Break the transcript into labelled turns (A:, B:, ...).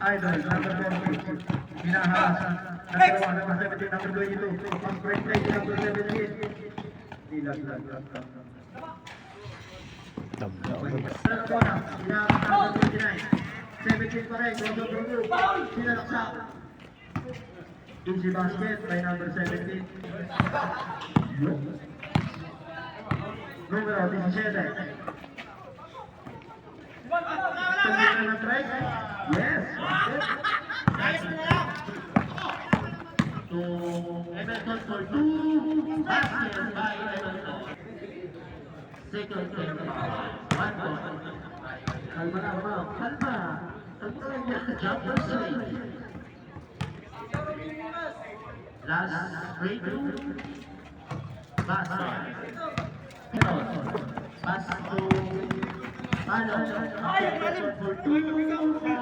A: Idol, number 40. Minahalas. Number 1, number 17, number 22. Ang break play, number 17. Nilag. Number 29. 17 pa rin. Sinalaksak. Easy basket by number 17. Numero 17. Pagkita na try? Yes. So, Everton for 2 baskets by Everton. Second game. 1 point. Kalma. Jumper straight. Last free throw. Basket. Pass to Palo. For 2.